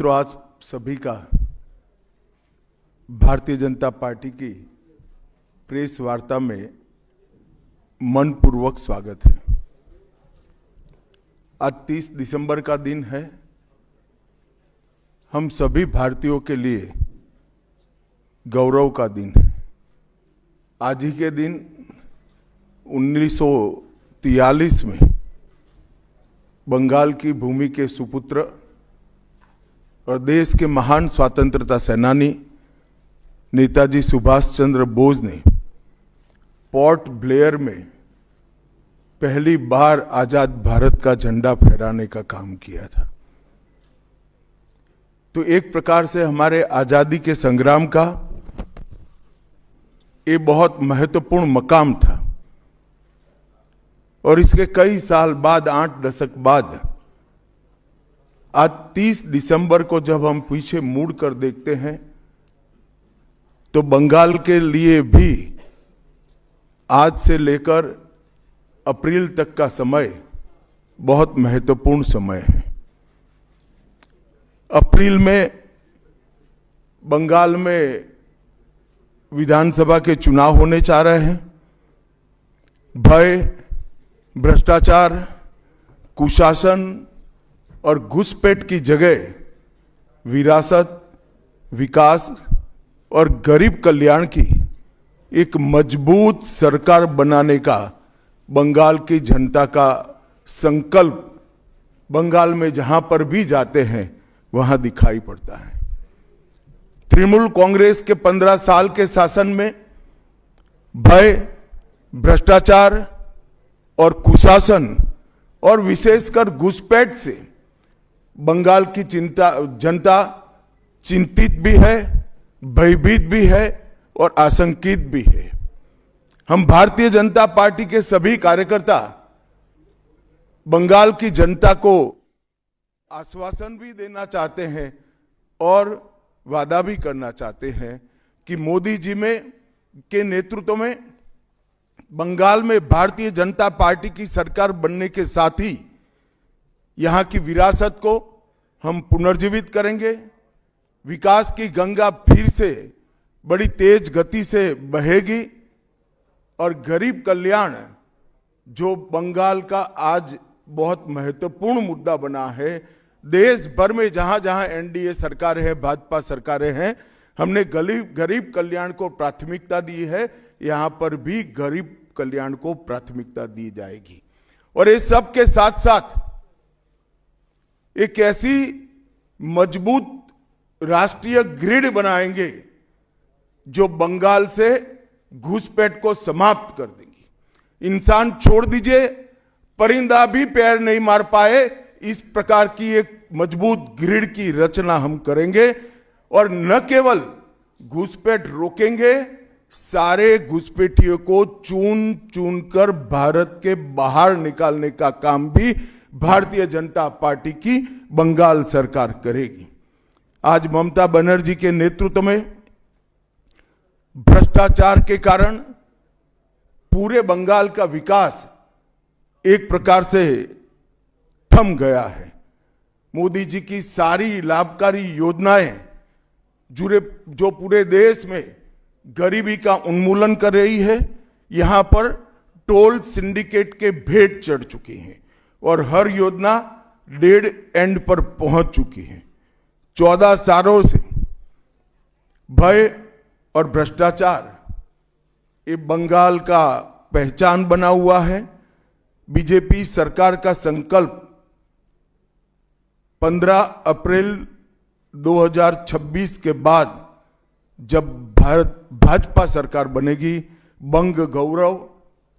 मित्रों, आज सभी का भारतीय जनता पार्टी की प्रेस वार्ता में मनपूर्वक स्वागत है। आज 30 दिसंबर का दिन है। हम सभी भारतीयों के लिए गौरव का दिन है। आज ही के दिन 1943 में बंगाल की भूमि के सुपुत्र और देश के महान स्वतंत्रता सेनानी नेताजी सुभाष चंद्र बोस ने पोर्ट ब्लेयर में पहली बार आजाद भारत का झंडा फहराने का काम किया था। तो एक प्रकार से हमारे आजादी के संग्राम का ये बहुत महत्वपूर्ण मकाम था। और इसके कई साल बाद, 8 दशक बाद, आज 30 दिसंबर को जब हम पीछे मुड़ कर देखते हैं तो बंगाल के लिए भी आज से लेकर अप्रैल तक का समय बहुत महत्वपूर्ण समय है। अप्रैल में बंगाल में विधानसभा के चुनाव होने जा रहे हैं। भय, भ्रष्टाचार, कुशासन और घुसपैठ की जगह विरासत, विकास और गरीब कल्याण की एक मजबूत सरकार बनाने का बंगाल की जनता का संकल्प बंगाल में जहां पर भी जाते हैं वहां दिखाई पड़ता है। तृणमूल कांग्रेस के 15 साल के शासन में भय, भ्रष्टाचार और कुशासन और विशेषकर घुसपैठ से बंगाल की जनता चिंतित भी है, भयभीत भी है और आशंकित भी है। हम भारतीय जनता पार्टी के सभी कार्यकर्ता बंगाल की जनता को आश्वासन भी देना चाहते हैं और वादा भी करना चाहते हैं कि मोदी जी के नेतृत्व में बंगाल में भारतीय जनता पार्टी की सरकार बनने के साथ ही यहां की विरासत को हम पुनर्जीवित करेंगे। विकास की गंगा फिर से बड़ी तेज गति से बहेगी और गरीब कल्याण, जो बंगाल का आज बहुत महत्वपूर्ण मुद्दा बना है, देश भर में जहां जहां एनडीए सरकारें हैं, भाजपा सरकारें हैं, हमने गरीब कल्याण को प्राथमिकता दी है। यहां पर भी गरीब कल्याण को प्राथमिकता दी जाएगी। और इस सब के साथ साथ एक ऐसी मजबूत राष्ट्रीय ग्रिड बनाएंगे जो बंगाल से घुसपैठ को समाप्त कर देंगी। इंसान छोड़ दीजिए, परिंदा भी पैर नहीं मार पाए, इस प्रकार की एक मजबूत ग्रिड की रचना हम करेंगे। और न केवल घुसपैठ रोकेंगे, सारे घुसपैठियों को चुन चुन कर भारत के बाहर निकालने का काम भी भारतीय जनता पार्टी की बंगाल सरकार करेगी। आज ममता बनर्जी के नेतृत्व में भ्रष्टाचार के कारण पूरे बंगाल का विकास एक प्रकार से थम गया है। मोदी जी की सारी लाभकारी योजनाएं जो पूरे देश में गरीबी का उन्मूलन कर रही है, यहां पर टोल सिंडिकेट के भेंट चढ़ चुकी हैं और हर योजना डेड एंड पर पहुंच चुकी है। 14 सालों से भय और भ्रष्टाचार ये बंगाल का पहचान बना हुआ है। बीजेपी सरकार का संकल्प 15 अप्रैल 2026 के बाद जब भाजपा सरकार बनेगी, बंग गौरव,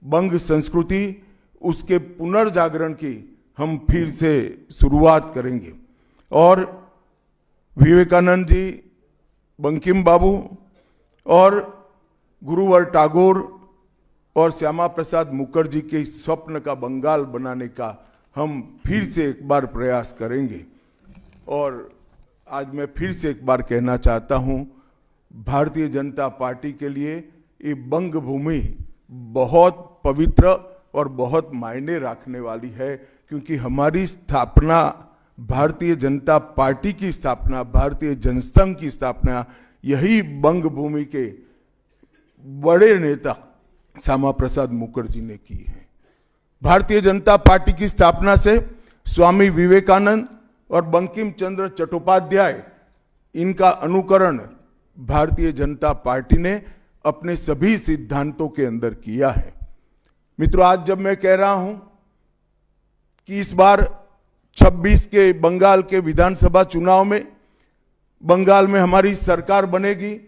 बंग संस्कृति, उसके पुनर्जागरण की हम फिर से शुरुआत करेंगे। और विवेकानंद जी, बंकिम बाबू और गुरुवर टैगोर और श्यामा प्रसाद मुखर्जी के स्वप्न का बंगाल बनाने का हम फिर से एक बार प्रयास करेंगे। और आज मैं फिर से एक बार कहना चाहता हूं, भारतीय जनता पार्टी के लिए ये बंग भूमि बहुत पवित्र और बहुत मायने रखने वाली है, क्योंकि हमारी स्थापना भारतीय जनता पार्टी की स्थापना, भारतीय जनसंघ की स्थापना यही बंग भूमि के बड़े नेता श्यामा प्रसाद मुखर्जी ने की है। भारतीय जनता पार्टी की स्थापना से स्वामी विवेकानंद और बंकिम चंद्र चट्टोपाध्याय, इनका अनुकरण भारतीय जनता पार्टी ने अपने सभी सिद्धांतों के अंदर किया है। मित्रों, आज जब मैं कह रहा हूं कि इस बार 26 के बंगाल के विधानसभा चुनाव में बंगाल में हमारी सरकार बनेगी,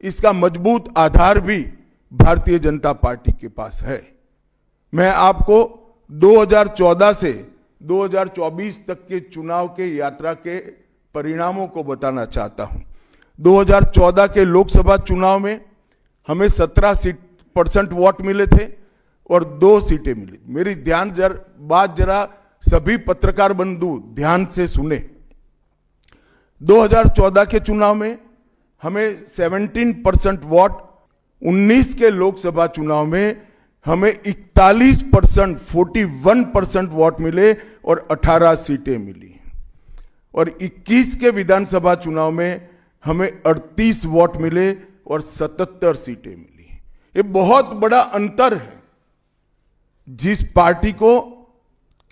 इसका मजबूत आधार भी भारतीय जनता पार्टी के पास है। मैं आपको 2014 से 2024 तक के चुनाव के यात्रा के परिणामों को बताना चाहता हूं। 2014 के लोकसभा चुनाव में हमें 17% वोट मिले थे और 2 सीटें मिली। मेरी बात जरा सभी पत्रकार बंधु ध्यान से सुने। 2014 के चुनाव में हमें 17% वोट, 19 के लोकसभा चुनाव में हमें 41% वोट मिले और 18 सीटें मिली, और 21 के विधानसभा चुनाव में हमें 38 वोट मिले और 77 सीटें मिली। ये बहुत बड़ा अंतर है। जिस पार्टी को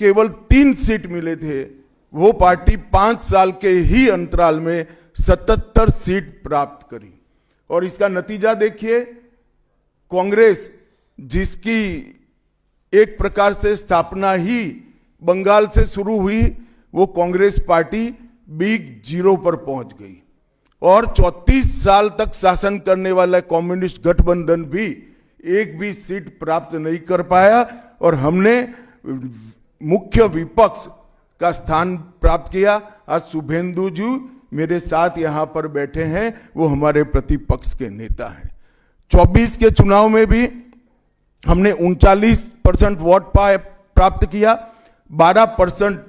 केवल 3 सीट मिले थे, वो पार्टी 5 साल के ही अंतराल में 77 सीट प्राप्त करी। और इसका नतीजा देखिए, कांग्रेस, जिसकी एक प्रकार से स्थापना ही बंगाल से शुरू हुई, वो कांग्रेस पार्टी बिग जीरो पर पहुंच गई और 34 साल तक शासन करने वाला कम्युनिस्ट गठबंधन भी एक भी सीट प्राप्त नहीं कर पाया और हमने मुख्य विपक्ष का स्थान प्राप्त किया। आज शुभेंदु जी मेरे साथ यहां पर बैठे हैं, वो हमारे प्रतिपक्ष के नेता हैं। 24 के चुनाव में भी हमने 39% वोट प्राप्त किया, 12%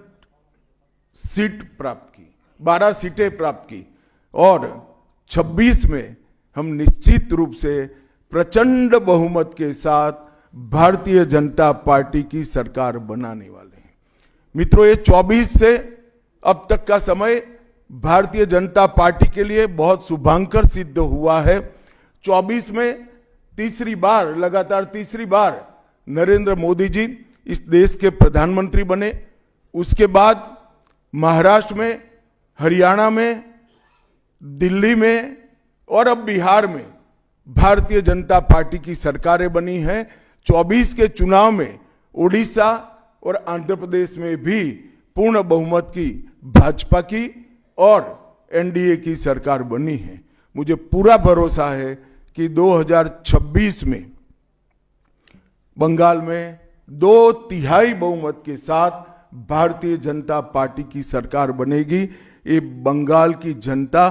सीट प्राप्त की, 12 सीटें प्राप्त की, और 26 में हम निश्चित रूप से प्रचंड बहुमत के साथ भारतीय जनता पार्टी की सरकार बनाने वाले हैं। मित्रों, ये 24 से अब तक का समय भारतीय जनता पार्टी के लिए बहुत शुभांकर सिद्ध हुआ है। 24 में लगातार तीसरी बार नरेंद्र मोदी जी इस देश के प्रधानमंत्री बने। उसके बाद महाराष्ट्र में, हरियाणा में, दिल्ली में और अब बिहार में भारतीय जनता पार्टी की सरकारें बनी हैं। 24 के चुनाव में उड़ीसा और आंध्र प्रदेश में भी पूर्ण बहुमत की भाजपा की और एनडीए की सरकार बनी है। मुझे पूरा भरोसा है कि 2026 में बंगाल में 2/3 बहुमत के साथ भारतीय जनता पार्टी की सरकार बनेगी। ये बंगाल की जनता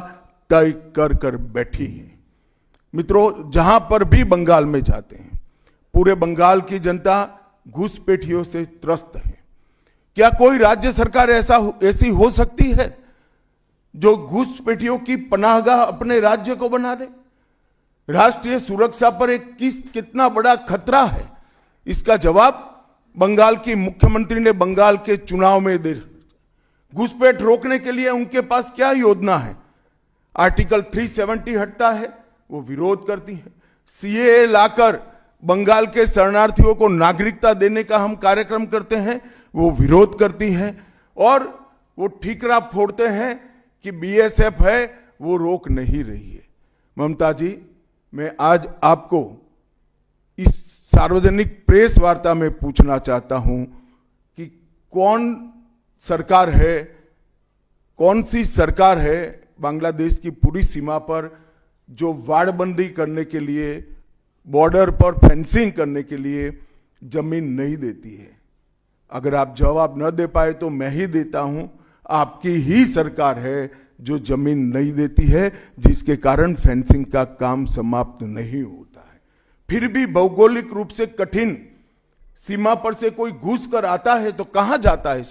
तय कर बैठी है। मित्रों, जहां पर भी बंगाल में जाते हैं, पूरे बंगाल की जनता घुसपैठियों से त्रस्त है। क्या कोई राज्य सरकार ऐसी हो सकती है जो घुसपैठियों की पनाहगाह अपने राज्य को बना दे? राष्ट्रीय सुरक्षा पर कितना बड़ा खतरा है, इसका जवाब बंगाल की मुख्यमंत्री ने बंगाल के चुनाव में दे। घुसपैठ रोकने के लिए उनके पास क्या योजना है? आर्टिकल 370 हटता है, वो विरोध करती है। सीएए लाकर बंगाल के शरणार्थियों को नागरिकता देने का हम कार्यक्रम करते हैं, वो विरोध करती हैं। और वो ठीकरा फोड़ते हैं कि बीएसएफ है, वो रोक नहीं रही है। ममता जी, मैं आज आपको इस सार्वजनिक प्रेस वार्ता में पूछना चाहता हूं कि कौन सी सरकार है बांग्लादेश की पूरी सीमा पर जो वाड़बंदी करने के लिए, बॉर्डर पर फेंसिंग करने के लिए जमीन नहीं देती है? अगर आप जवाब न दे पाए तो मैं ही देता हूं। आपकी ही सरकार है जो जमीन नहीं देती है, जिसके कारण फेंसिंग का काम समाप्त नहीं होता है। फिर भी भौगोलिक रूप से कठिन सीमा पर से कोई घुस कर आता है तो कहां जाता है?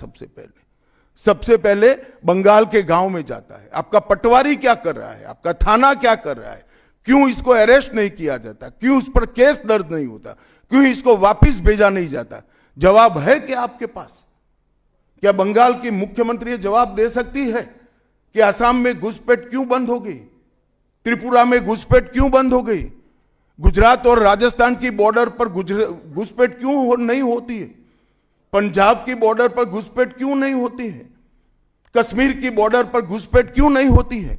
सबसे पहले बंगाल के गांव में जाता है। आपका पटवारी क्या कर रहा है? आपका थाना क्या कर रहा है? क्यों इसको अरेस्ट नहीं किया जाता? क्यों उस पर केस दर्ज नहीं होता? क्यों इसको वापस भेजा नहीं जाता? जवाब है कि आपके पास? क्या बंगाल की मुख्यमंत्री जवाब दे सकती है कि असम में घुसपैठ क्यों बंद हो गई, त्रिपुरा में घुसपैठ क्यों बंद हो गई, गुजरात और राजस्थान की बॉर्डर पर घुसपैठ क्यों नहीं होती है, पंजाब की बॉर्डर पर घुसपैठ क्यों नहीं होती है, कश्मीर की बॉर्डर पर घुसपैठ क्यों नहीं होती है,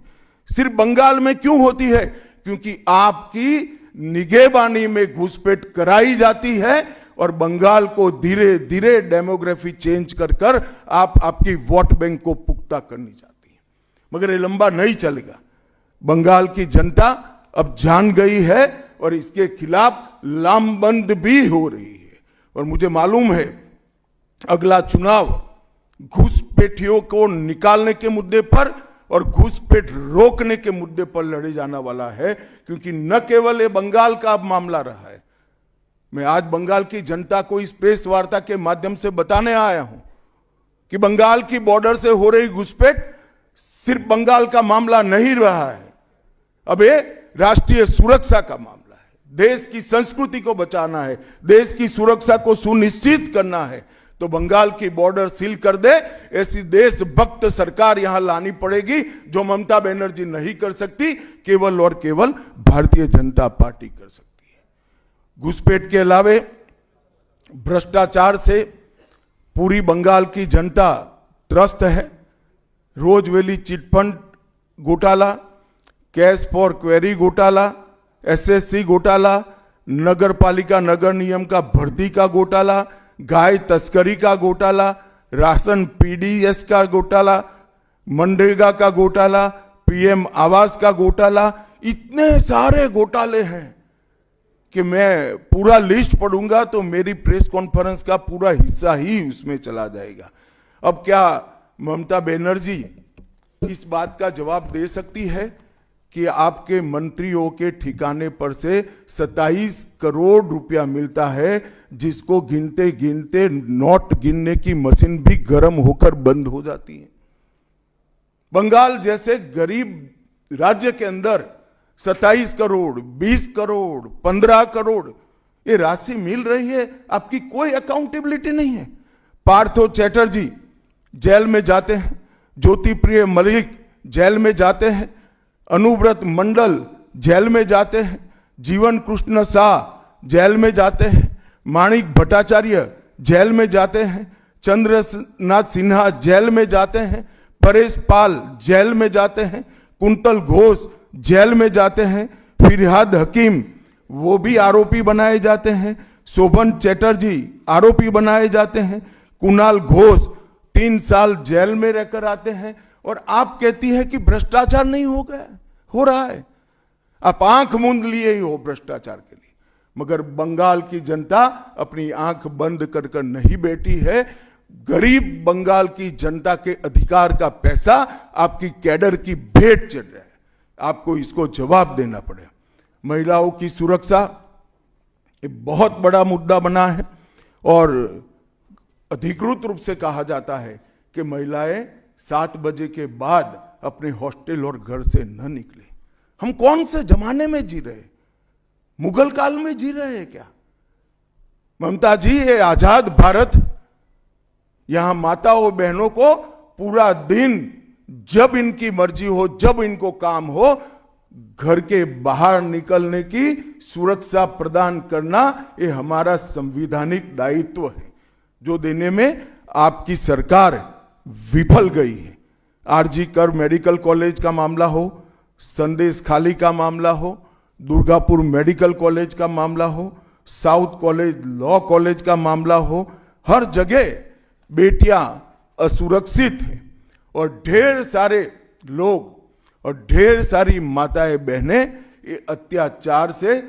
सिर्फ बंगाल में क्यों होती है? क्योंकि आपकी निगहबानी में घुसपैठ कराई जाती है और बंगाल को धीरे धीरे डेमोग्राफी चेंज कर कर आपकी वोट बैंक को पुख्ता करनी चाहती है। मगर ये लंबा नहीं चलेगा। बंगाल की जनता अब जान गई है और इसके खिलाफ लामबंद भी हो रही है। और मुझे मालूम है अगला चुनाव घुसपैठियों को निकालने के मुद्दे पर और घुसपैठ रोकने के मुद्दे पर लड़े जाना वाला है, क्योंकि न केवल ये बंगाल का मामला रहा है। मैं आज बंगाल की जनता को इस प्रेस वार्ता के माध्यम से बताने आया हूं कि बंगाल की बॉर्डर से हो रही घुसपैठ सिर्फ बंगाल का मामला नहीं रहा है, अब ये राष्ट्रीय सुरक्षा का मामला है। देश की संस्कृति को बचाना है, देश की सुरक्षा को सुनिश्चित करना है, तो बंगाल की बॉर्डर सील कर दे, ऐसी देशभक्त सरकार यहां लानी पड़ेगी जो ममता बनर्जी नहीं कर सकती, केवल और केवल भारतीय जनता पार्टी कर सकती है। घुसपैठ के अलावे भ्रष्टाचार से पूरी बंगाल की जनता त्रस्त है। रोजवेली चिटफंड घोटाला, कैश फॉर क्वेरी घोटाला, एसएससी घोटाला, नगर पालिका नगर नियम का भर्ती का घोटाला, गाय तस्करी का घोटाला, राशन पीडीएस का घोटाला, मनरेगा का घोटाला, पीएम आवास का घोटाला, इतने सारे घोटाले हैं कि मैं पूरा लिस्ट पढ़ूंगा तो मेरी प्रेस कॉन्फ्रेंस का पूरा हिस्सा ही उसमें चला जाएगा। अब क्या ममता बनर्जी इस बात का जवाब दे सकती है कि आपके मंत्रियों के ठिकाने पर से 27 करोड़ रुपया मिलता है, जिसको गिनते गिनते नोट गिनने की मशीन भी गर्म होकर बंद हो जाती है। बंगाल जैसे गरीब राज्य के अंदर 27 करोड़, 20 करोड़, 15 करोड़ ये राशि मिल रही है, आपकी कोई अकाउंटेबिलिटी नहीं है। पार्थो चैटर्जी जेल में जाते हैं, ज्योतिप्रिय मलिक जेल में जाते हैं, अनुव्रत मंडल जेल में जाते हैं, जीवन कृष्ण शाह जेल में जाते हैं, माणिक भट्टाचार्य जेल में जाते हैं, चंद्रनाथ सिन्हा जेल में जाते हैं, परेश पाल जेल में जाते हैं, कुंतल घोष जेल में जाते हैं, फिरहाद हकीम वो भी आरोपी बनाए जाते हैं, शोभन चैटर्जी आरोपी बनाए जाते हैं, कुणाल घोष 3 साल जेल में रहकर आते हैं, और आप कहती है कि भ्रष्टाचार नहीं हो गया, हो रहा है। आप आंख मूंद लिए ही हो भ्रष्टाचार के लिए, मगर बंगाल की जनता अपनी आंख बंद कर कर नहीं बैठी है। गरीब बंगाल की जनता के अधिकार का पैसा आपकी कैडर की भेंट चढ़ रहा है, आपको इसको जवाब देना पड़ेगा। महिलाओं की सुरक्षा एक बहुत बड़ा मुद्दा बना है और अधिकृत रूप से कहा जाता है कि महिलाएं 7 बजे के बाद अपने हॉस्टल और घर से न निकले। हम कौन से जमाने में जी रहे, मुगल काल में जी रहे हैं क्या? ममता जी, ये आजाद भारत, यहां माताओं बहनों को पूरा दिन जब इनकी मर्जी हो, जब इनको काम हो, घर के बाहर निकलने की सुरक्षा प्रदान करना ये हमारा संवैधानिक दायित्व है, जो देने में आपकी सरकार विफल गई है। आरजी कर मेडिकल कॉलेज का मामला हो, संदेश खाली का मामला हो, दुर्गापुर मेडिकल कॉलेज का मामला हो, साउथ कॉलेज लॉ कॉलेज का मामला हो, हर जगह बेटियां असुरक्षित हैं और ढेर सारे लोग और ढेर सारी माताएं बहनें ये अत्याचार से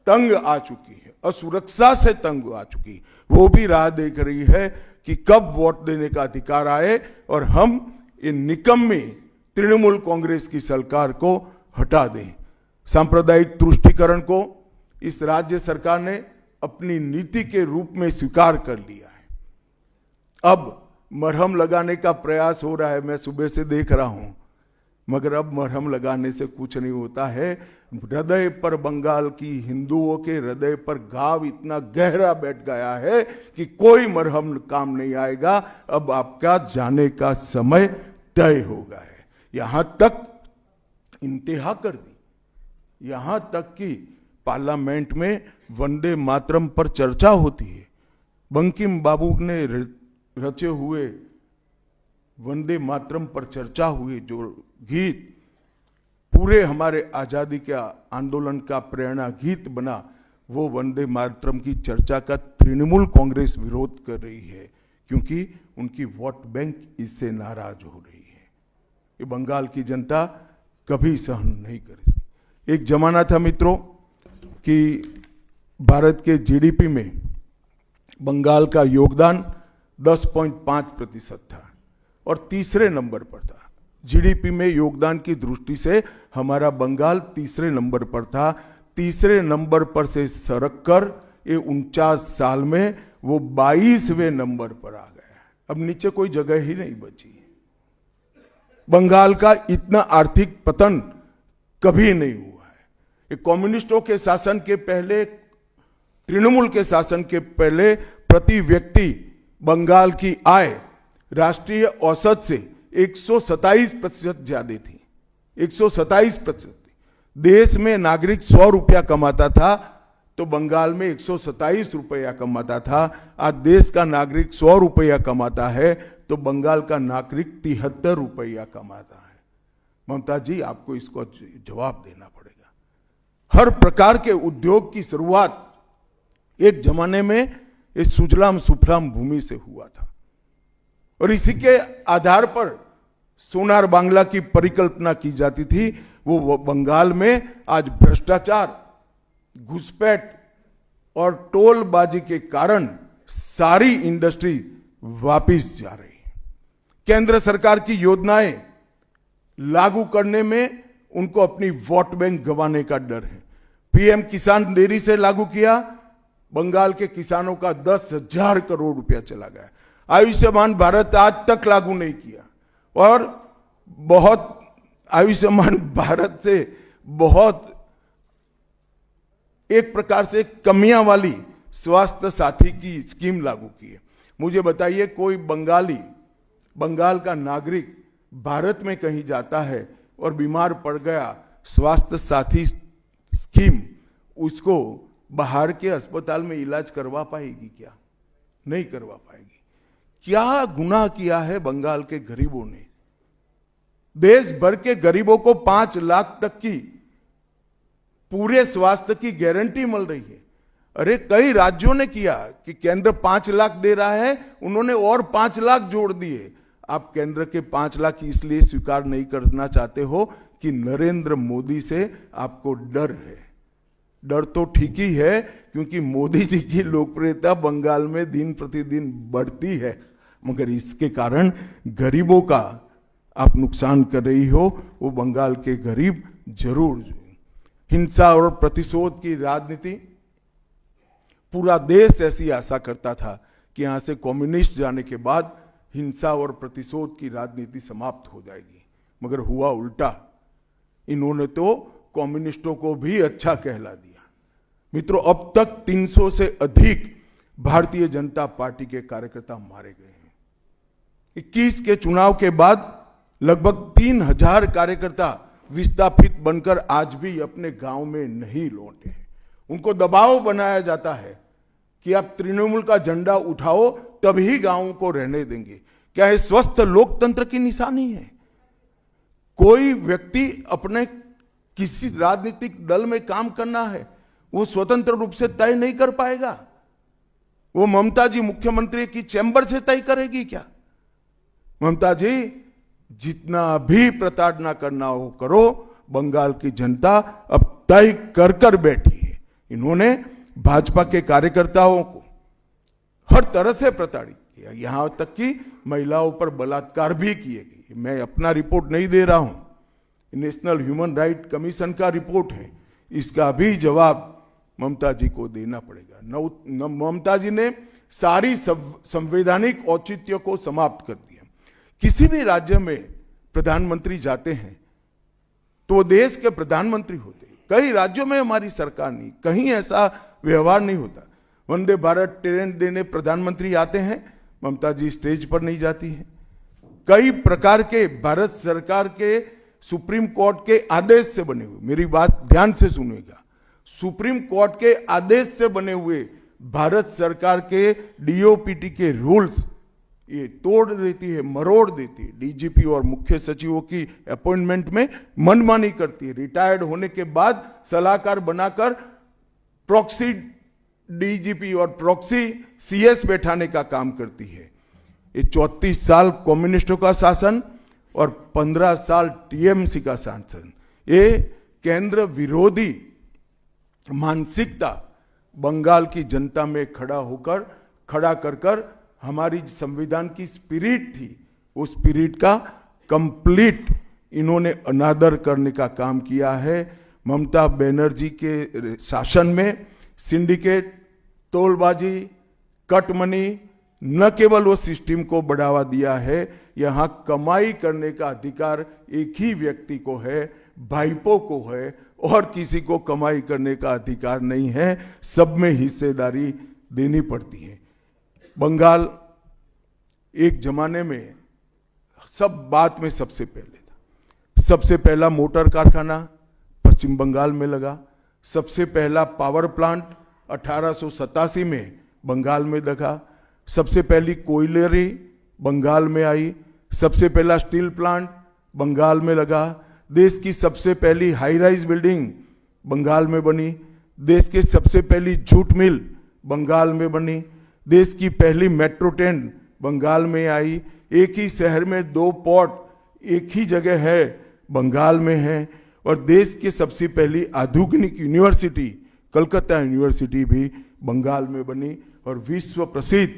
तंग आ चुकी है, असुरक्षा से तंग आ चुकी है। वो भी राह देख रही है कि कब वोट देने का अधिकार आए और हम ये निकम्मी तृणमूल कांग्रेस की सरकार को हटा दें। सांप्रदायिक तुष्टीकरण को इस राज्य सरकार ने अपनी नीति के रूप में स्वीकार कर लिया है। अब मरहम लगाने का प्रयास हो रहा है, मैं सुबह से देख रहा हूं मगर अब मरहम लगाने से कुछ नहीं होता है। हृदय पर, बंगाल की हिंदुओं के हृदय पर घाव इतना गहरा बैठ गया है कि कोई मरहम काम नहीं आएगा। अब आपका जाने का समय तय हो गया है। यहां तक इंतहा कर दी, यहां तक कि पार्लियामेंट में वंदे मातरम पर चर्चा होती है। बंकिम बाबू ने रचे हुए वंदे मातरम पर चर्चा हुई, जो गीत पूरे हमारे आजादी के आंदोलन का प्रेरणा गीत बना, वो वंदे मातरम की चर्चा का तृणमूल कांग्रेस विरोध कर रही है, क्योंकि उनकी वोट बैंक इससे नाराज हो रही है। ये बंगाल की जनता कभी सहन नहीं करेगी। एक जमाना था मित्रों कि भारत के जीडीपी में बंगाल का योगदान 10.5% था और तीसरे नंबर पर था। जीडीपी में योगदान की दृष्टि से हमारा बंगाल तीसरे नंबर पर था। तीसरे नंबर पर से सरक कर ये 49 साल में वो 22वें नंबर पर आ गया। अब नीचे कोई जगह ही नहीं बची। बंगाल का इतना आर्थिक पतन कभी नहीं हुआ है। ये कम्युनिस्टों के शासन के पहले, तृणमूल के शासन के पहले प्रति व्यक्ति बंगाल की आय राष्ट्रीय औसत से 127% ज्यादा थी। 127%। देश में नागरिक 100 रुपया कमाता था तो बंगाल में 127 रुपया कमाता था। आज देश का नागरिक 100 रुपया कमाता है तो बंगाल का नागरिक 73 रुपया कमाता है। ममता जी, आपको इसको जवाब देना पड़ेगा। हर प्रकार के उद्योग की शुरुआत एक जमाने में इस सुजलाम सुफलाम भूमि से हुआ था और इसी के आधार पर सोनार बांग्ला की परिकल्पना की जाती थी। वो बंगाल में आज भ्रष्टाचार, घुसपैठ और टोलबाजी के कारण सारी इंडस्ट्री वापिस जा रही है। केंद्र सरकार की योजनाएं लागू करने में उनको अपनी वोट बैंक गंवाने का डर है। पीएम किसान देरी से लागू किया, बंगाल के किसानों का 10,000 करोड़ रुपया चला गया। आयुष्मान भारत आज तक लागू नहीं किया और बहुत आयुष्मान भारत से बहुत एक प्रकार से कमियां वाली स्वास्थ्य साथी की स्कीम लागू की है। मुझे बताइए, कोई बंगाल का नागरिक भारत में कहीं जाता है और बीमार पड़ गया, स्वास्थ्य साथी स्कीम उसको बाहर के अस्पताल में इलाज करवा पाएगी क्या? नहीं करवा पाएगी। क्या गुनाह किया है बंगाल के गरीबों ने? देश भर के गरीबों को 5 लाख तक की पूरे स्वास्थ्य की गारंटी मिल रही है। अरे कई राज्यों ने किया कि केंद्र 5 लाख दे रहा है, उन्होंने और 5 लाख जोड़ दिए। आप केंद्र के 5 लाख इसलिए स्वीकार नहीं करना चाहते हो कि नरेंद्र मोदी से आपको डर है। डर तो ठीक ही है, क्योंकि मोदी जी की लोकप्रियता बंगाल में दिन प्रतिदिन बढ़ती है, मगर इसके कारण गरीबों का आप नुकसान कर रही हो। वो बंगाल के गरीब जरूर। हिंसा और प्रतिशोध की राजनीति, पूरा देश ऐसी आशा करता था कि यहां से कम्युनिस्ट जाने के बाद हिंसा और प्रतिशोध की राजनीति समाप्त हो जाएगी, मगर हुआ उल्टा। इन्होंने तो कम्युनिस्टों को भी अच्छा कहला दिया। मित्रों, अब तक 300 से अधिक भारतीय जनता पार्टी के कार्यकर्ता मारे गए हैं। 21 के चुनाव के बाद लगभग 3000 कार्यकर्ता विस्थापित बनकर आज भी अपने गांव में नहीं लौटे हैं। उनको दबाव बनाया जाता है कि आप तृणमूल का झंडा उठाओ तभी गांवों को रहने देंगे। क्या ये स्वस्थ लोकतंत्र की निशानी है? कोई व्यक्ति अपने किसी राजनीतिक दल में काम करना है, वो स्वतंत्र रूप से तय नहीं कर पाएगा। वो ममता जी मुख्यमंत्री की चैम्बर से तय करेगी क्या? ममता जी, जितना भी प्रताड़ना करना हो करो, बंगाल की जनता अब तय कर कर बैठी है। इन्होंने भाजपा के कार्यकर्ताओं को हर तरह से प्रताड़ित किया, यहां तक कि महिलाओं पर बलात्कार भी किए गए। मैं अपना रिपोर्ट नहीं दे रहा हूं, नेशनल ह्यूमन राइट कमीशन का रिपोर्ट है। इसका भी जवाब ममता जी को देना पड़ेगा। ममता जी ने सारी संवैधानिक औचित्य को समाप्त कर दिया। किसी भी राज्य में प्रधानमंत्री जाते हैं तो वो देश के प्रधानमंत्री होते। कई राज्यों में हमारी सरकार नहीं, कहीं ऐसा व्यवहार नहीं होता। वंदे भारत ट्रेन देने प्रधानमंत्री आते हैं, ममता जी स्टेज पर नहीं जाती है। कई प्रकार के भारत सरकार के सुप्रीम कोर्ट के आदेश से बने हुए, मेरी बात ध्यान से सुनिएगा, सुप्रीम कोर्ट के आदेश से बने हुए भारत सरकार के डीओपीटी के रूल्स ये तोड़ देती है, मरोड़ देती है। डीजीपी और मुख्य सचिवों की अपॉइंटमेंट में मनमानी करती है। रिटायर्ड होने के बाद सलाहकार बनाकर प्रॉक्सी डीजीपी और प्रॉक्सी सीएस बैठाने का काम करती है। ये 34 साल कम्युनिस्टों का शासन और 15 साल टीएमसी का शासन, ये केंद्र विरोधी मानसिकता बंगाल की जनता में खड़ा कर हमारी संविधान की स्पिरिट थी, उस स्पिरिट का कंप्लीट इन्होंने अनादर करने का काम किया है। ममता बनर्जी के शासन में सिंडिकेट, तोलबाजी, कट मनी, न केवल वो सिस्टम को बढ़ावा दिया है, यहां कमाई करने का अधिकार एक ही व्यक्ति को है, भाईपो को है, और किसी को कमाई करने का अधिकार नहीं है। सब में हिस्सेदारी देनी पड़ती है। बंगाल एक जमाने में सब बात में सबसे पहले था। सबसे पहला मोटर कारखाना पश्चिम बंगाल में लगा। सबसे पहला पावर प्लांट 1887 में बंगाल में लगा। सबसे पहली कोयलरी बंगाल में आई। सबसे पहला स्टील प्लांट बंगाल में लगा। देश की सबसे पहली हाई राइज बिल्डिंग बंगाल में बनी। देश की सबसे पहली जूट मिल बंगाल में बनी। देश की पहली मेट्रो ट्रेन बंगाल में आई। एक ही शहर में 2 पोर्ट एक ही जगह है, बंगाल में है। और देश की सबसे पहली आधुनिक यूनिवर्सिटी कलकत्ता यूनिवर्सिटी भी बंगाल में बनी। और विश्व प्रसिद्ध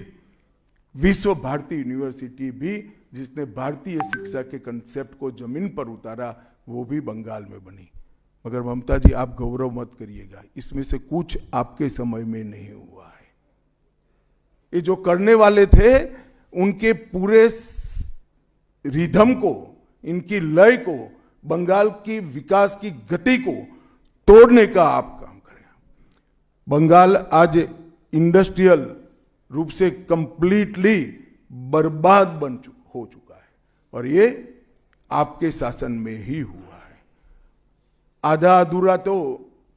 विश्व भारती यूनिवर्सिटी भी, जिसने भारतीय शिक्षा के कंसेप्ट को जमीन पर उतारा, वो भी बंगाल में बनी। मगर ममता जी, आप गौरव मत करिएगा, इसमें से कुछ आपके समय में नहीं हुआ है। ये जो करने वाले थे, उनके पूरे रिदम को, इनकी लय को, बंगाल की विकास की गति को तोड़ने का आप काम करें। बंगाल आज इंडस्ट्रियल रूप से कंप्लीटली बर्बाद हो चुका है, और ये आपके शासन में ही हुआ है। आधा अधूरा तो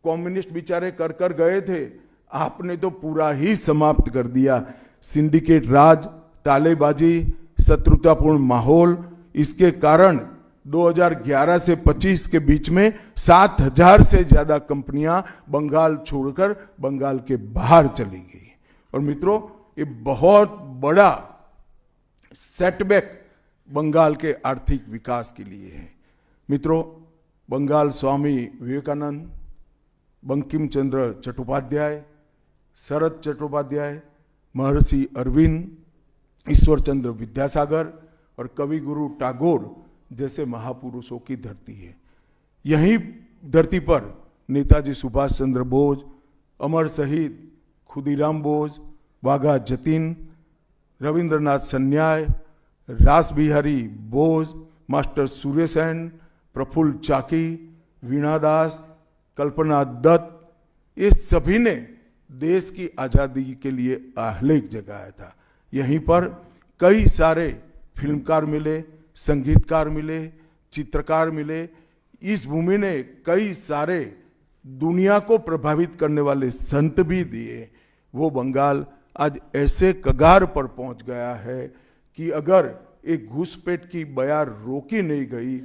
कम्युनिस्ट बेचारे कर गए थे, आपने तो पूरा ही समाप्त कर दिया। सिंडिकेट राज, तालेबाजी, शत्रुतापूर्ण माहौल, इसके कारण 2011 से 25 के बीच में 7000 से ज्यादा कंपनियां बंगाल छोड़कर बंगाल के बाहर चली गई। और मित्रों, ये बहुत बड़ा सेटबैक बंगाल के आर्थिक विकास के लिए है। मित्रों, बंगाल स्वामी विवेकानंद, बंकिम चंद्र चट्टोपाध्याय, शरद चट्टोपाध्याय, महर्षि अरविंद, ईश्वर चंद्र विद्यासागर और कवि गुरु टैगोर जैसे महापुरुषों की धरती है। यही धरती पर नेताजी सुभाष चंद्र बोस, अमर शहीद खुदीराम बोस, वाघा जतीन, रविंद्रनाथ सन्याय, रास बिहारी बोस, मास्टर सूर्य सेन, प्रफुल्ल चाकी, वीणा दास, कल्पना दत्त, ये सभी ने देश की आजादी के लिए आह्लेख जगाया था। यहीं पर कई सारे फिल्मकार मिले, संगीतकार मिले, चित्रकार मिले। इस भूमि ने कई सारे दुनिया को प्रभावित करने वाले संत भी दिए। वो बंगाल आज ऐसे कगार पर पहुंच गया है कि अगर एक घुसपैठ की बयार रोकी नहीं गई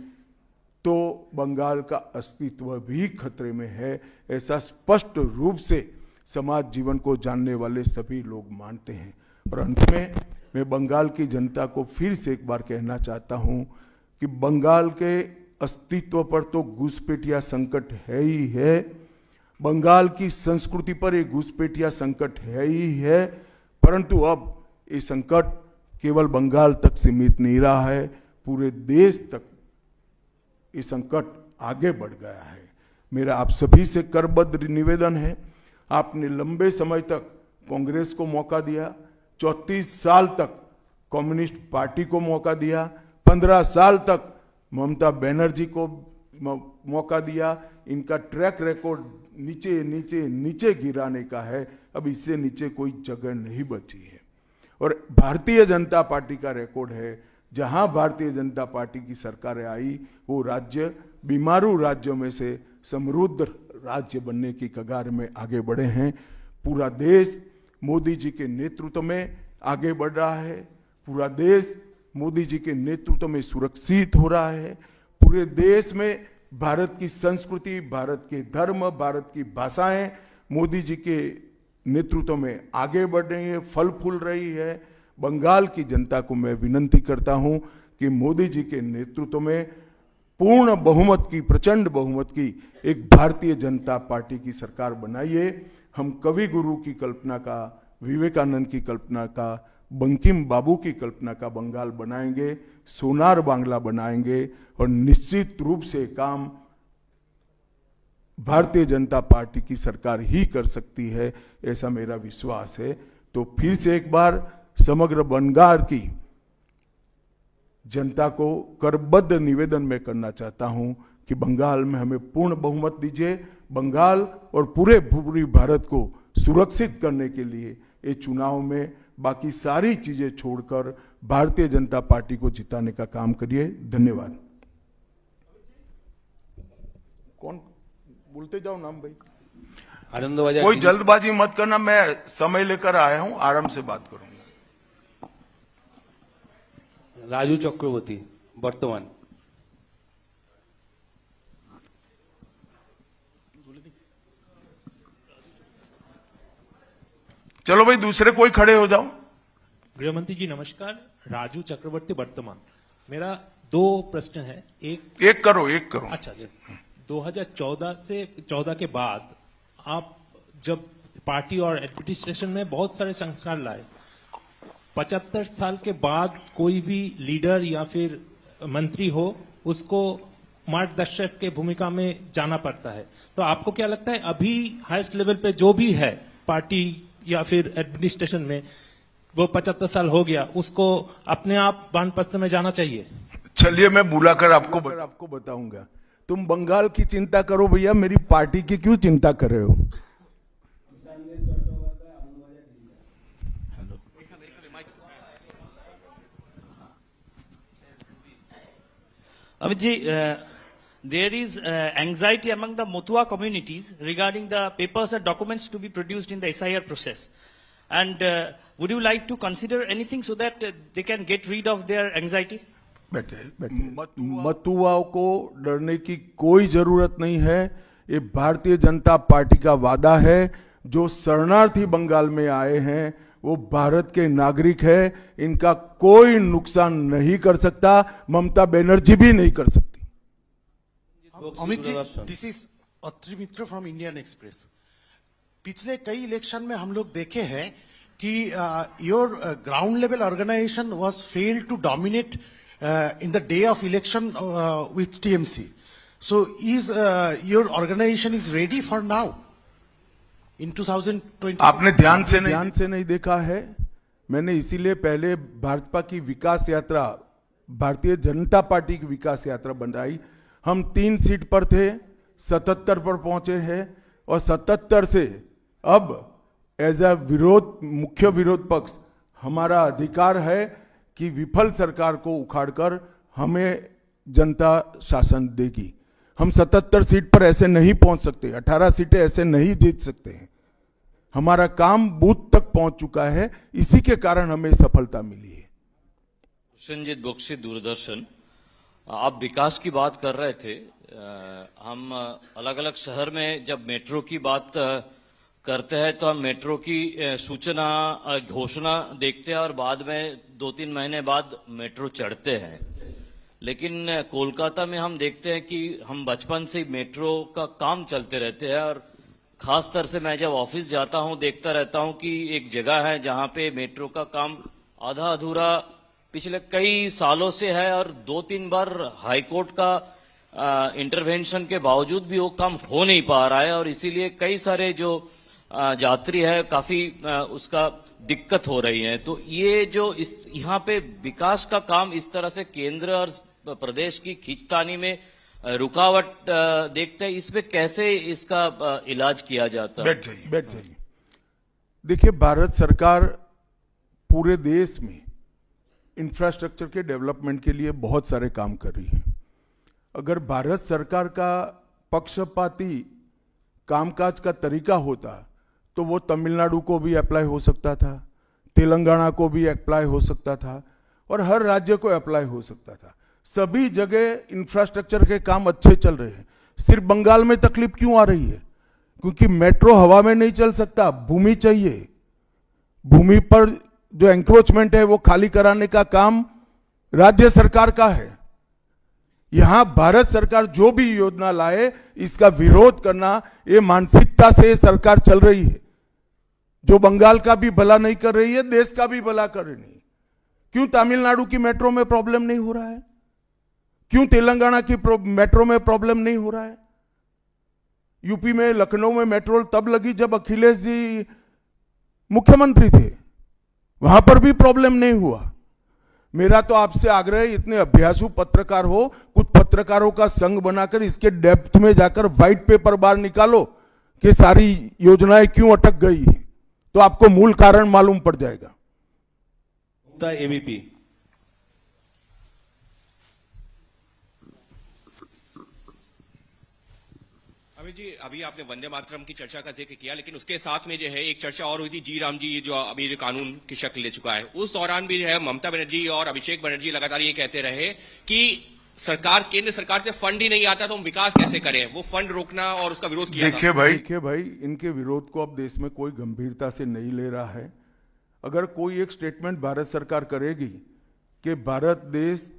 तो बंगाल का अस्तित्व भी खतरे में है। ऐसा स्पष्ट रूप से समाज जीवन को जानने वाले सभी लोग मानते हैं। और अंत में मैं बंगाल की जनता को फिर से एक बार कहना चाहता हूं कि बंगाल के अस्तित्व पर तो घुसपैठिया संकट है ही है, बंगाल की संस्कृति पर एक घुसपैठिया संकट है ही है, परंतु अब ये संकट केवल बंगाल तक सीमित नहीं रहा है, पूरे देश तक ये संकट आगे बढ़ गया है। मेरा आप सभी से करबद्ध निवेदन है, आपने लंबे समय तक कांग्रेस को मौका दिया, 34 साल तक कम्युनिस्ट पार्टी को मौका दिया, 15 साल तक ममता बनर्जी को मौका दिया, इनका ट्रैक रिकॉर्ड नीचे नीचे नीचे गिराने का है। अब इससे नीचे कोई जगह नहीं बची है। और भारतीय जनता पार्टी का रिकॉर्ड है, जहां भारतीय जनता पार्टी की सरकारें आई वो राज्य बीमारू राज्यों में से समृद्ध राज्य बनने की कगार में आगे बढ़े हैं। पूरा देश मोदी जी के नेतृत्व में आगे बढ़ रहा है। पूरा देश मोदी जी के नेतृत्व में सुरक्षित हो रहा है। पूरे देश में भारत की संस्कृति, भारत के धर्म, भारत की भाषाएं मोदी जी के नेतृत्व में आगे बढ़ रही है, फल फूल रही है। बंगाल की जनता को मैं विनती करता हूं कि मोदी जी के नेतृत्व में पूर्ण बहुमत की, प्रचंड बहुमत की एक भारतीय जनता पार्टी की सरकार बनाइए। हम कवि गुरु की कल्पना का, विवेकानंद की कल्पना का, बंकिम बाबू की कल्पना का बंगाल बनाएंगे, सोनार बांग्ला बनाएंगे और निश्चित रूप से काम भारतीय जनता पार्टी की सरकार ही कर सकती है, ऐसा मेरा विश्वास है। तो फिर से एक बार समग्र बंगाल की जनता को करबद्ध निवेदन में करना चाहता हूं कि बंगाल में हमें पूर्ण बहुमत दीजिए। बंगाल और पूरी भारत को सुरक्षित करने के लिए ये चुनाव में बाकी सारी चीजें छोड़कर भारतीय जनता पार्टी को जिताने का काम करिए। धन्यवाद। कौन बोलते जाओ नाम भाई? आनंद कोई जल्दबाजी मत करना, मैं समय लेकर आया हूं, आराम से बात करूंगा। राजू चक्रवर्ती वर्तमान। चलो भाई दूसरे कोई खड़े हो जाओ। गृहमंत्री जी नमस्कार, राजू चक्रवर्ती वर्तमान। मेरा दो प्रश्न है। एक करो। अच्छा, 2014 के बाद आप जब पार्टी और एडमिनिस्ट्रेशन में बहुत सारे संस्कार लाए, 75 साल के बाद कोई भी लीडर या फिर मंत्री हो उसको मार्गदर्शक के भूमिका में जाना पड़ता है। तो आपको क्या लगता है अभी हाईएस्ट लेवल पे जो भी है पार्टी या फिर एडमिनिस्ट्रेशन में, वो 75 साल हो गया, उसको अपने आप वानप्रस्थ में जाना चाहिए? चलिए मैं बुलाकर आपको बताऊंगा। तुम बंगाल की चिंता करो भैया, मेरी पार्टी की क्यों चिंता कर रहे हो? Amit ji, there is anxiety among the Motua communities regarding the papers and documents to be produced in the SIR process. And would you like to consider anything so that they can get rid of their anxiety? मतुआओं को डरने की कोई जरूरत नहीं है। ये Bharatiya Janata party का वादा है। जो शरणार्थी बंगाल में आए हैं वो भारत के नागरिक है, इनका कोई नुकसान नहीं कर सकता, ममता बनर्जी भी नहीं कर सकती। Amit ji, this is Atri Mitra from Indian Express. पिछले कई इलेक्शन में हम लोग देखे हैं कि your ground level organization was failed to dominate in the day of election with TMC. So is your organization is ready for now in 2020? आपने ध्यान से नहीं देखा है। मैंने इसीलिए पहले भाजपा की विकास यात्रा, भारतीय जनता पार्टी की विकास यात्रा बनाई। हम 3 सीट पर थे, 77 पर पहुंचे हैं और 77 से अब एज अ मुख्य विरोध पक्ष हमारा अधिकार है कि विफल सरकार को उखाड़कर हमें जनता शासन देगी। हम 77 सीट पर ऐसे नहीं पहुंच सकते, 18 सीटें ऐसे नहीं जीत सकते हैं। हमारा काम बूथ तक पहुंच चुका है, इसी के कारण हमें सफलता मिली है। संजीत बख्शी, दूरदर्शन। आप विकास की बात कर रहे थे। हम अलग अलग शहर में जब मेट्रो की बात करते हैं तो हम मेट्रो की सूचना, घोषणा देखते हैं और बाद में 2-3 महीने बाद मेट्रो चढ़ते हैं। लेकिन कोलकाता में हम देखते हैं कि हम बचपन से मेट्रो का काम चलते रहते हैं और खास तौर से मैं जब ऑफिस जाता हूं देखता रहता हूं कि एक जगह है जहां पे मेट्रो का काम आधा अधूरा पिछले कई सालों से है और 2-3 बार हाईकोर्ट का इंटरवेंशन के बावजूद भी वो काम हो नहीं पा रहा है और इसीलिए कई सारे जो यात्री है काफी उसका दिक्कत हो रही है। तो ये जो यहाँ पे विकास का काम इस तरह से केंद्र और प्रदेश की खींचतानी में रुकावट देखते हैं, इसमें कैसे इसका इलाज किया जाता है? बैठ जाइए। देखिए, भारत सरकार पूरे देश में इंफ्रास्ट्रक्चर के डेवलपमेंट के लिए बहुत सारे काम कर रही है। अगर भारत सरकार का पक्षपाती कामकाज का तरीका होता तो वो तमिलनाडु को भी अप्लाई हो सकता था, तेलंगाना को भी अप्लाई हो सकता था और हर राज्य को अप्लाई हो सकता था। सभी जगह इंफ्रास्ट्रक्चर के काम अच्छे चल रहे हैं। सिर्फ बंगाल में तकलीफ क्यों आ रही है? क्योंकि मेट्रो हवा में नहीं चल सकता, भूमि चाहिए। भूमि पर जो एंक्रोचमेंट है वो खाली कराने का काम राज्य सरकार का है। यहां भारत सरकार जो भी योजना लाए इसका विरोध करना, ये मानसिकता से सरकार चल रही है, जो बंगाल का भी भला नहीं कर रही है, देश का भी भला कर रही है। क्यों तमिलनाडु की मेट्रो में प्रॉब्लम नहीं हो रहा है? क्यों तेलंगाना की मेट्रो में प्रॉब्लम नहीं हो रहा है? यूपी में लखनऊ में मेट्रो तब लगी जब अखिलेश जी मुख्यमंत्री थे, वहां पर भी प्रॉब्लम नहीं हुआ। मेरा तो आपसे आग्रह है, इतने अभ्यासु पत्रकार हो, कुछ पत्रकारों का संघ बनाकर इसके डेप्थ में जाकर व्हाइट पेपर बाहर निकालो कि सारी योजनाएं क्यों अटक गई है, तो आपको मूल कारण मालूम पड़ जाएगा। एबीपी। अमित जी, अभी आपने वंदे मातरम की चर्चा का जिक्र किया, लेकिन उसके साथ में जो है एक चर्चा और हुई थी, जी राम जी जो अभी जो कानून की शक्ल ले चुका है, उस दौरान भी जो है ममता बनर्जी और अभिषेक बनर्जी लगातार ये कहते रहे कि सरकार, केंद्र सरकार से फंड ही नहीं आता तो हम विकास कैसे करें, वो फंड रोकना और उसका विरोध किया। देखिए भाई, इनके विरोध को अब देश में कोई गंभीरता से नहीं ले रहा है। अगर कोई एक स्टेटमेंट भारत सरकार करेगी कि भारत देश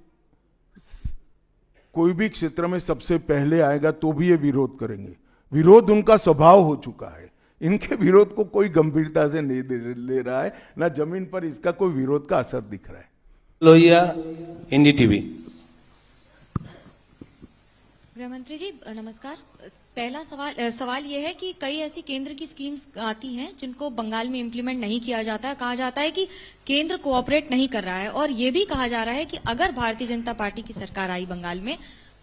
कोई भी क्षेत्र में सबसे पहले आएगा तो भी ये विरोध करेंगे। विरोध उनका स्वभाव हो चुका है। इनके विरोध को कोई गंभीरता से नहीं ले रहा है, ना जमीन पर इसका कोई विरोध का असर दिख रहा है। लोहिया, एनडीटीवी। गृहमंत्री जी नमस्कार। पहला सवाल यह है कि कई ऐसी केंद्र की स्कीम्स आती हैं जिनको बंगाल में इम्प्लीमेंट नहीं किया जाता है। कहा जाता है कि केंद्र कोऑपरेट नहीं कर रहा है और ये भी कहा जा रहा है कि अगर भारतीय जनता पार्टी की सरकार आई बंगाल में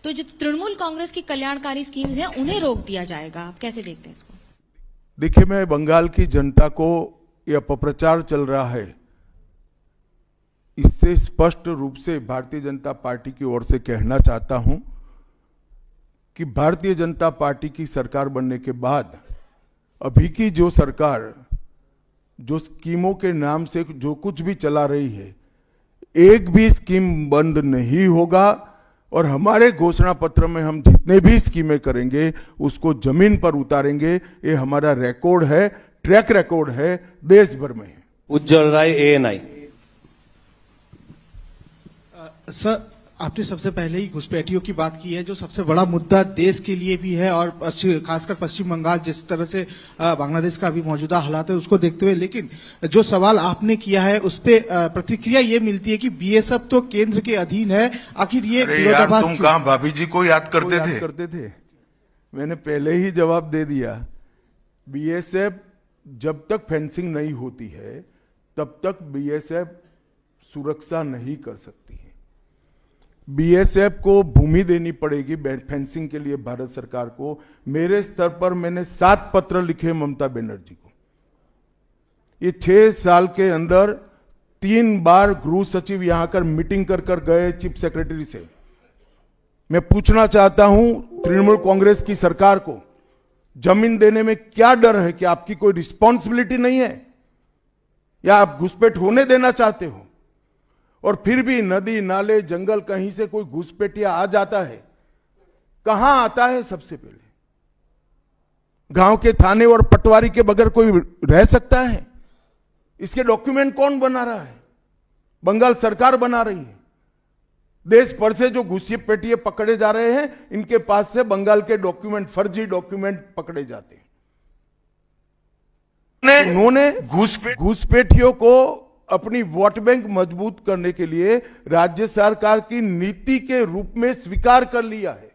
तो जो तृणमूल कांग्रेस की कल्याणकारी स्कीम्स हैं उन्हें रोक दिया जाएगा। आप कैसे देखते हैं इसको? देखिए, मैं बंगाल की जनता को ये अपप्रचार चल रहा है, इससे स्पष्ट रूप से भारतीय जनता पार्टी की ओर से कहना चाहता हूं कि भारतीय जनता पार्टी की सरकार बनने के बाद अभी की जो सरकार जो स्कीमों के नाम से जो कुछ भी चला रही है, एक भी स्कीम बंद नहीं होगा और हमारे घोषणा पत्र में हम जितने भी स्कीमें करेंगे उसको जमीन पर उतारेंगे। ये हमारा रिकॉर्ड है, ट्रैक रिकॉर्ड है, देश भर में है। उज्जवल राय, एएनआई। सर, आपने सबसे पहले ही घुसपैठियों की बात की है, जो सबसे बड़ा मुद्दा देश के लिए भी है और खासकर पश्चिम बंगाल जिस तरह से बांग्लादेश का अभी मौजूदा हालात है उसको देखते हुए। लेकिन जो सवाल आपने किया है उस पे प्रतिक्रिया ये मिलती है कि बीएसएफ तो केंद्र के अधीन है, आखिर ये विरोधाभास तुम कहां भाभी जी को याद करते थे? मैंने पहले ही जवाब दे दिया। बीएसएफ जब तक फेंसिंग नहीं होती है तब तक बीएसएफ सुरक्षा नहीं कर सकती है। बीएसएफ को भूमि देनी पड़ेगी फेंसिंग के लिए भारत सरकार को। मेरे स्तर पर मैंने 7 पत्र लिखे ममता बनर्जी को। ये 6 साल के अंदर 3 बार गृह सचिव यहां कर मीटिंग कर गए चीफ सेक्रेटरी से। मैं पूछना चाहता हूं तृणमूल कांग्रेस की सरकार को, जमीन देने में क्या डर है? कि आपकी कोई रिस्पॉन्सिबिलिटी नहीं है या आप घुसपैठ होने देना चाहते हो? और फिर भी नदी नाले जंगल कहीं से कोई घुसपैठिया आ जाता है, कहां आता है? सबसे पहले गांव के थाने और पटवारी के बगैर कोई रह सकता है? इसके डॉक्यूमेंट कौन बना रहा है? बंगाल सरकार बना रही है। देश भर से जो घुसपैठिए पकड़े जा रहे हैं, इनके पास से बंगाल के डॉक्यूमेंट, फर्जी डॉक्यूमेंट पकड़े जाते हैं। उन्होंने घुसपैठियों को अपनी वोट बैंक मजबूत करने के लिए राज्य सरकार की नीति के रूप में स्वीकार कर लिया है।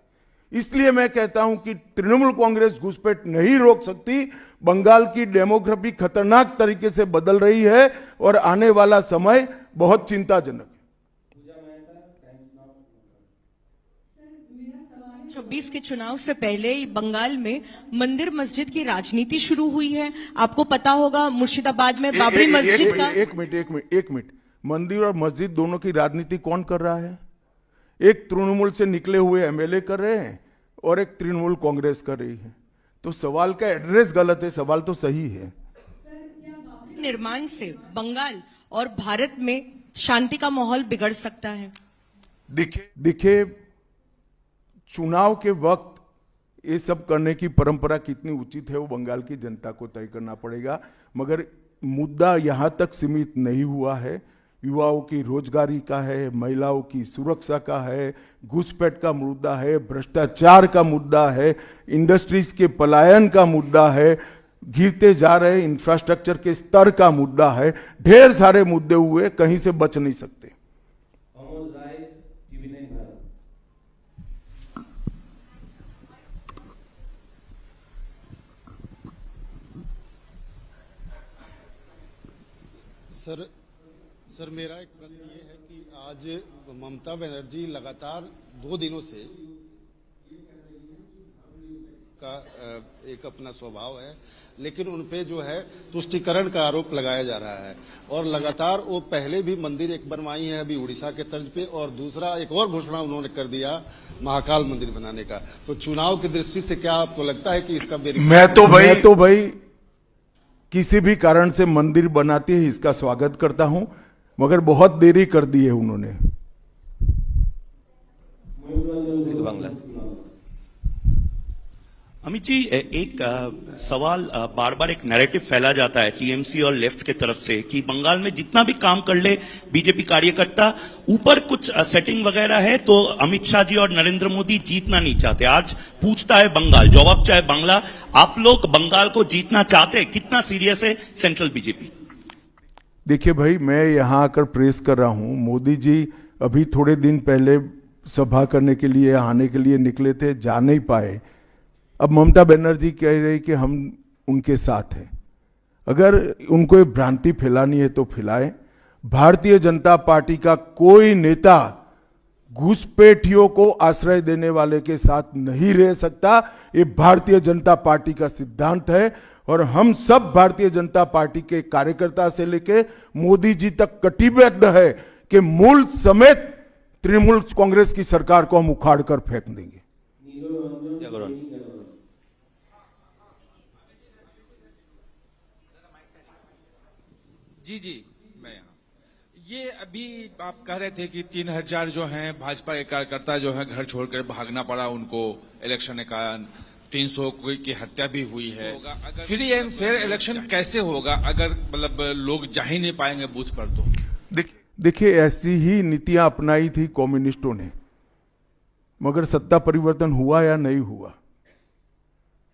इसलिए मैं कहता हूं कि तृणमूल कांग्रेस घुसपैठ नहीं रोक सकती। बंगाल की डेमोग्राफी खतरनाक तरीके से बदल रही है और आने वाला समय बहुत चिंताजनक है। 2026 के चुनाव से पहले बंगाल में मंदिर मस्जिद की राजनीति शुरू हुई है। आपको पता होगा मुर्शिदाबाद में बाबरी मस्जिद का। एक मिनट, मंदिर और मस्जिद दोनों की राजनीति कौन कर रहा है? एक तृणमूल से निकले हुए एमएलए कर रहे हैं और एक तृणमूल कांग्रेस कर रही है। तो सवाल का एड्रेस गलत है, सवाल तो सही है। निर्माण से बंगाल और भारत में शांति का माहौल बिगड़ सकता है। देखिए, चुनाव के वक्त ये सब करने की परंपरा कितनी उचित है वो बंगाल की जनता को तय करना पड़ेगा, मगर मुद्दा यहां तक सीमित नहीं हुआ है। युवाओं की रोजगारी का है, महिलाओं की सुरक्षा का है, घुसपैठ का मुद्दा है, भ्रष्टाचार का मुद्दा है, इंडस्ट्रीज के पलायन का मुद्दा है, गिरते जा रहे इंफ्रास्ट्रक्चर के स्तर का मुद्दा है। ढेर सारे मुद्दे हुए, कहीं से बच नहीं सकते। सर मेरा एक प्रश्न ये है कि आज ममता बनर्जी लगातार 2 दिनों से का एक अपना स्वभाव है, लेकिन उनपे जो है तुष्टीकरण का आरोप लगाया जा रहा है और लगातार वो पहले भी मंदिर एक बनवाई है अभी उड़ीसा के तर्ज पे, और दूसरा एक और घोषणा उन्होंने कर दिया महाकाल मंदिर बनाने का। तो चुनाव की दृष्टि से क्या आपको लगता है कि इसका मैं तो भाई किसी भी कारण से मंदिर बनाती है इसका स्वागत करता हूं, मगर बहुत देरी कर दी है उन्होंने। बांग्ला। अमित जी, एक सवाल बार बार एक नैरेटिव फैला जाता है टीएमसी और लेफ्ट के तरफ से कि बंगाल में जितना भी काम कर ले बीजेपी कार्यकर्ता, ऊपर कुछ सेटिंग वगैरह है तो अमित शाह जी और नरेंद्र मोदी जीतना नहीं चाहते। आज पूछता है बंगाल, जवाब चाहे बांग्ला, आप लोग बंगाल को जीतना चाहते हैं? कितना सीरियस है सेंट्रल बीजेपी? देखिए भाई, मैं यहां आकर प्रेस कर रहा हूं। मोदी जी अभी थोड़े दिन पहले सभा करने के लिए आने के लिए निकले थे, जा नहीं पाए। अब ममता बनर्जी कह रही कि हम उनके साथ हैं। अगर उनको ये भ्रांति फैलानी है तो फैलाएं। भारतीय जनता पार्टी का कोई नेता घुसपैठियों को आश्रय देने वाले के साथ नहीं रह सकता। ये भारतीय जनता पार्टी का सिद्धांत है और हम सब भारतीय जनता पार्टी के कार्यकर्ता से लेके मोदी जी तक कटिबद्ध है कि मूल समेत तृणमूल कांग्रेस की सरकार को हम उखाड़ कर फेंक देंगे। जी मैं ये अभी आप कह रहे थे कि 3000 जो हैं भाजपा के कार्यकर्ता जो हैं घर छोड़कर भागना पड़ा उनको इलेक्शन के कारण, 300 की हत्या भी हुई है। फ्री एंड फेयर इलेक्शन कैसे होगा अगर मतलब लोग जा ही नहीं पाएंगे बूथ पर? तो देखिए, ऐसी ही नीतियां अपनाई थी कम्युनिस्टों ने, मगर सत्ता परिवर्तन हुआ या नहीं हुआ।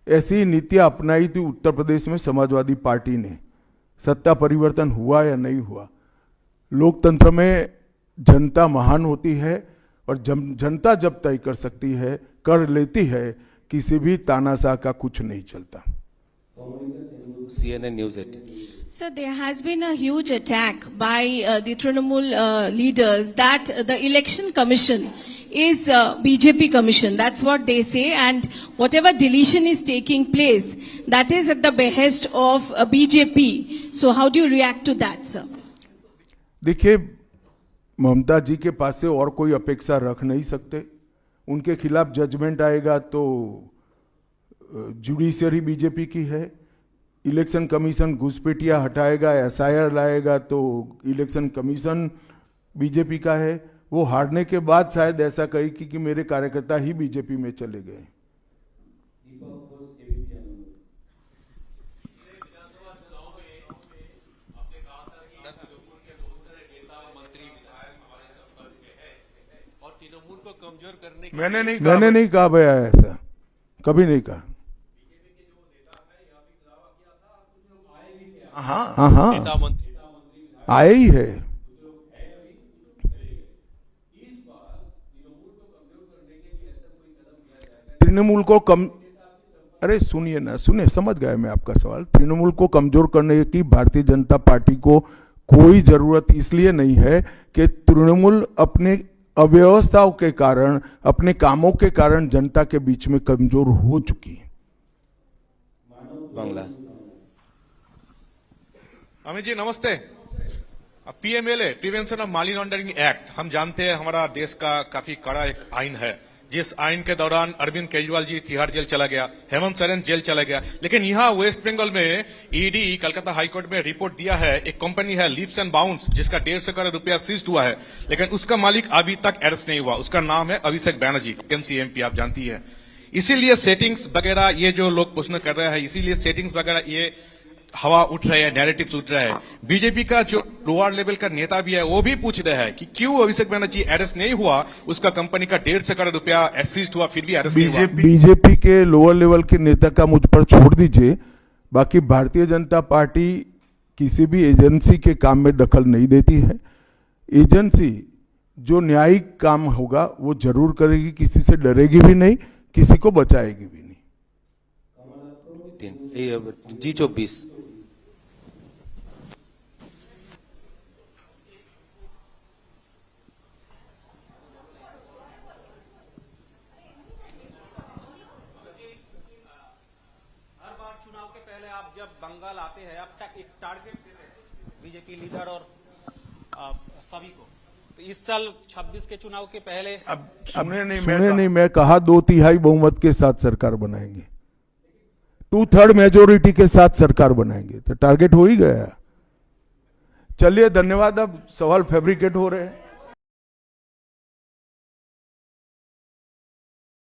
ऐसी ही नीतियां अपनाई थी उत्तर प्रदेश में समाजवादी पार्टी ने, सत्ता परिवर्तन हुआ या नहीं हुआ। लोकतंत्र में जनता महान होती है और जनता जब तय कर सकती है, कर लेती है, किसी भी तानाशाह का कुछ नहीं चलता। CNN News 18. So there has been a huge attack by the Trinamool leaders that the election commission is BJP commission. That's what they say, and whatever deletion is taking place, that is at the behest of BJP. So how do you react to that, sir? देखिए, ममता जी के पास से और कोई अपेक्षा रख नहीं सकते। उनके खिलाफ जजमेंट आएगा तो जुडिशियरी बीजेपी की है, इलेक्शन कमीशन घुसपैठिया हटाएगा, SIR लाएगा तो इलेक्शन कमीशन बीजेपी का है। वो हारने के बाद शायद ऐसा कही कि मेरे कार्यकर्ता ही बीजेपी में चले गए। मैंने नहीं कहा भैया, ऐसा कभी नहीं कहा। हाँ, आए ही है। तृणमूल को कम, अरे सुनिए ना, सुनिए, समझ गया मैं आपका सवाल। तृणमूल को कमजोर करने की भारतीय जनता पार्टी को कोई जरूरत इसलिए नहीं है कि तृणमूल अपने अव्यवस्थाओं के कारण, अपने कामों के कारण जनता के बीच में कमजोर हो चुकी है। बांग्ला। अमित जी नमस्ते। PMLA, prevention of money laundering act, हम जानते हैं हमारा देश का काफी कड़ा एक आइन है, जिस आइन के दौरान अरविंद केजरीवाल जी तिहाड़ जेल चला गया, हेमंत सोरेन जेल चला गया, लेकिन यहाँ वेस्ट बंगाल में ईडी कलकत्ता हाईकोर्ट में रिपोर्ट दिया है, एक कंपनी है लीप्स एंड बाउंड्स जिसका 150 करोड़ रुपया सीज्ड हुआ है, लेकिन उसका मालिक अभी तक अरेस्ट नहीं हुआ। उसका नाम है अभिषेक बैनर्जी, एमसीएमपी, आप जानती है। इसीलिए सेटिंग्स वगैरह ये जो लोग प्रश्न कर रहे हैं, इसीलिए सेटिंग्स वगैरह ये हवा उठ रहे हैं, नैरेटिव उठ रहा है। बीजेपी का जो लोअर लेवल का नेता भी है वो भी पूछ रहे हैं कि क्यों अभिषेक बैनर्जी अरेस्ट नहीं हुआ, उसका कंपनी का 150 करोड़ रुपया सीज्ड हुआ फिर भी अरेस्ट नहीं हुआ। बीजेपी के लोअर लेवल के नेता का मुझ पर छोड़ दीजिए, बाकी भारतीय जनता पार्टी किसी भी एजेंसी के काम में दखल नहीं देती है। एजेंसी जो न्यायिक काम होगा वो जरूर करेगी, किसी से डरेगी भी नहीं, किसी को बचाएगी भी नहीं। G24। जब बंगाल आते हैं, अब तक एक टारगेट देते हैं बीजेपी लीडर और सभी को, तो इस साल 26 के चुनाव के पहले सुने नहीं, मैं कहा 2/3 बहुमत के साथ सरकार बनाएंगे, 2/3 मेजोरिटी के साथ सरकार बनाएंगे, तो टारगेट हो ही गया। चलिए धन्यवाद। अब सवाल फैब्रिकेट हो रहे हैं।